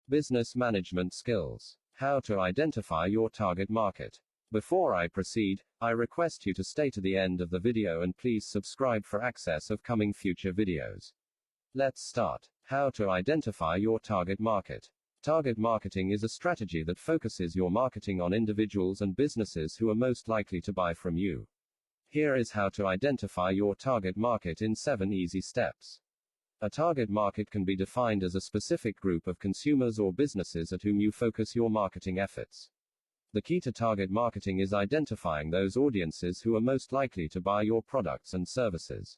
Business management skills. How to identify your target market. Before I proceed, I request you to stay to the end of the video and please subscribe for access of coming future videos. Let's start. How to identify your target market. Target marketing is a strategy that focuses your marketing on individuals and businesses who are most likely to buy from you. Here is how to identify your target market in 7 easy steps. A target market can be defined as a specific group of consumers or businesses at whom you focus your marketing efforts. The key to target marketing is identifying those audiences who are most likely to buy your products and services.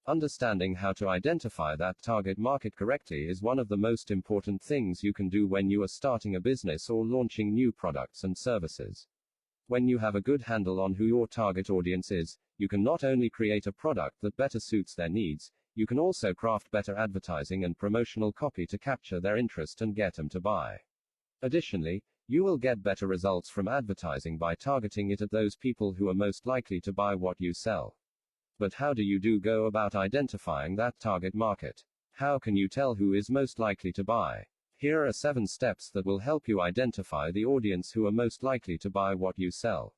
Understanding how to identify that target market correctly is one of the most important things you can do when you are starting a business or launching new products and services. When you have a good handle on who your target audience is, you can not only create a product that better suits their needs, you can also craft better advertising and promotional copy to capture their interest and get them to buy. Additionally, you will get better results from advertising by targeting it at those people who are most likely to buy what you sell. But how do you go about identifying that target market? How can you tell who is most likely to buy? Here are 7 steps that will help you identify the audience who are most likely to buy what you sell.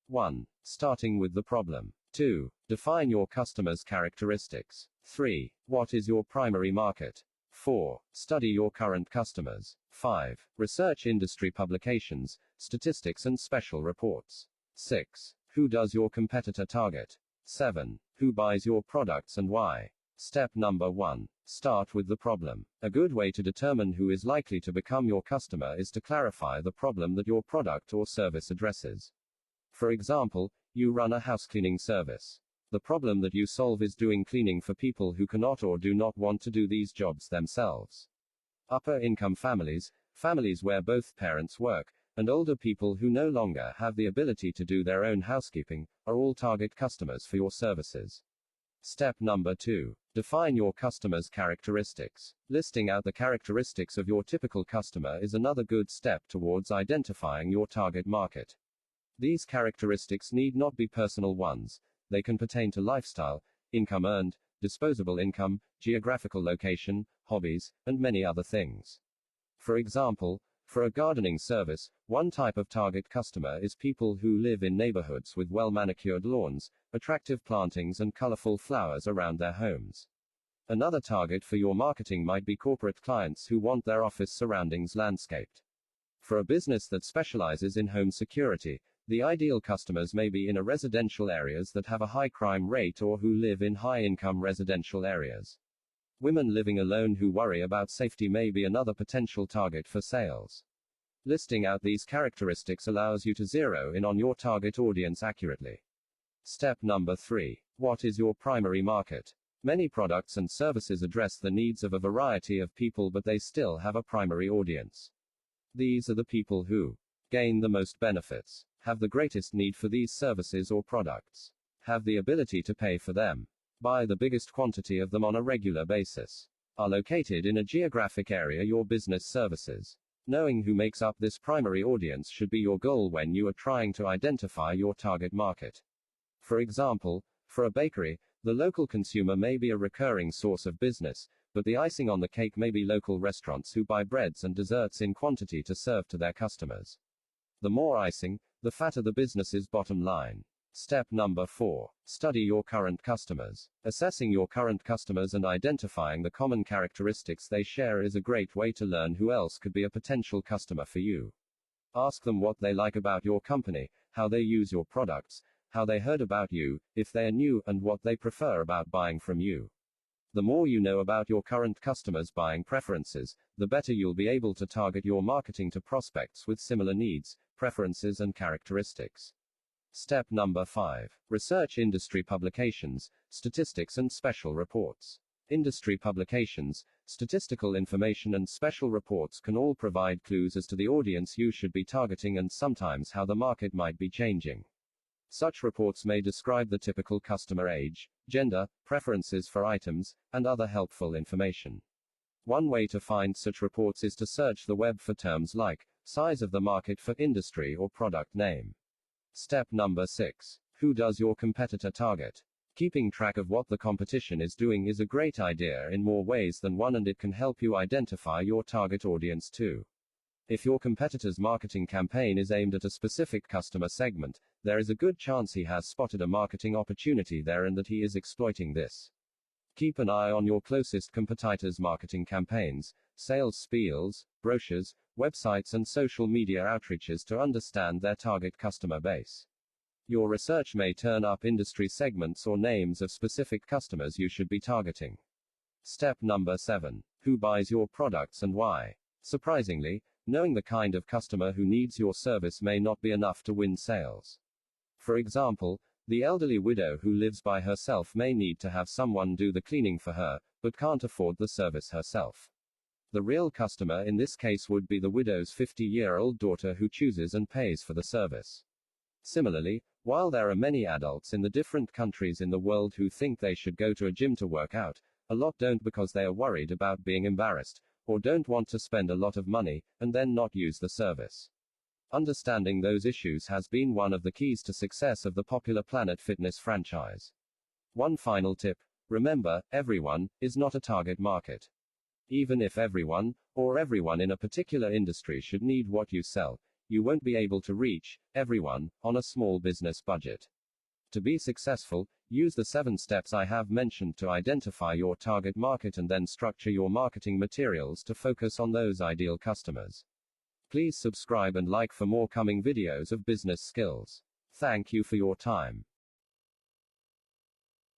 1. Starting with the problem. 2. Define your customers' characteristics. 3. What is your primary market? 4. Study your current customers. 5. Research industry publications, statistics and special reports. 6. Who does your competitor target? 7. Who buys your products and why? Step number 1. Start with the problem. A good way to determine who is likely to become your customer is to clarify the problem that your product or service addresses. For example, you run a house cleaning service. The problem that you solve is doing cleaning for people who cannot or do not want to do these jobs themselves. Upper income families, families where both parents work, and older people who no longer have the ability to do their own housekeeping, are all target customers for your services. Step number 2. Define your customer's characteristics. Listing out the characteristics of your typical customer is another good step towards identifying your target market. These characteristics need not be personal ones. They can pertain to lifestyle, income earned, disposable income, geographical location, hobbies, and many other things. For example, for a gardening service, one type of target customer is people who live in neighborhoods with well-manicured lawns, attractive plantings and colorful flowers around their homes. Another target for your marketing might be corporate clients who want their office surroundings landscaped. For a business that specializes in home security, the ideal customers may be in a residential areas that have a high crime rate or who live in high-income residential areas. Women living alone who worry about safety may be another potential target for sales. Listing out these characteristics allows you to zero in on your target audience accurately. Step number 3. What is your primary market? Many products and services address the needs of a variety of people, but they still have a primary audience. These are the people who gain the most benefits, have the greatest need for these services or products, have the ability to pay for them, buy the biggest quantity of them on a regular basis, are located in a geographic area your business services. Knowing who makes up this primary audience should be your goal when you are trying to identify your target market. For example, for a bakery, the local consumer may be a recurring source of business, but the icing on the cake may be local restaurants who buy breads and desserts in quantity to serve to their customers. The more icing, the fatter the business's bottom line. Step number 4. Study your current customers. Assessing your current customers and identifying the common characteristics they share is a great way to learn who else could be a potential customer for you. Ask them what they like about your company, how they use your products, how they heard about you, if they are new, and what they prefer about buying from you. The more you know about your current customers' buying preferences, the better you'll be able to target your marketing to prospects with similar needs, preferences, and characteristics. Step number 5. Research industry publications, statistics and special reports. Industry publications, statistical information and special reports can all provide clues as to the audience you should be targeting and sometimes how the market might be changing. Such reports may describe the typical customer age, gender, preferences for items, and other helpful information. One way to find such reports is to search the web for terms like size of the market for industry or product name. Step number 6. Who does your competitor target? Keeping track of what the competition is doing is a great idea in more ways than one, and it can help you identify your target audience too. If your competitor's marketing campaign is aimed at a specific customer segment, there is a good chance he has spotted a marketing opportunity there and that he is exploiting this. Keep an eye on your closest competitor's marketing campaigns, sales spiels, brochures, websites, and social media outreaches to understand their target customer base. Your research may turn up industry segments or names of specific customers you should be targeting. Step number 7. Who buys your products and why? Surprisingly, knowing the kind of customer who needs your service may not be enough to win sales. For example, the elderly widow who lives by herself may need to have someone do the cleaning for her, but can't afford the service herself. The real customer in this case would be the widow's 50-year-old daughter who chooses and pays for the service. Similarly, while there are many adults in the different countries in the world who think they should go to a gym to work out, a lot don't because they are worried about being embarrassed, or don't want to spend a lot of money, and then not use the service. Understanding those issues has been one of the keys to success of the popular Planet Fitness franchise. One final tip: remember, everyone is not a target market. Even if everyone, or everyone in a particular industry should need what you sell, you won't be able to reach everyone on a small business budget. To be successful, use the 7 steps I have mentioned to identify your target market and then structure your marketing materials to focus on those ideal customers. Please subscribe and like for more coming videos of business skills. Thank you for your time.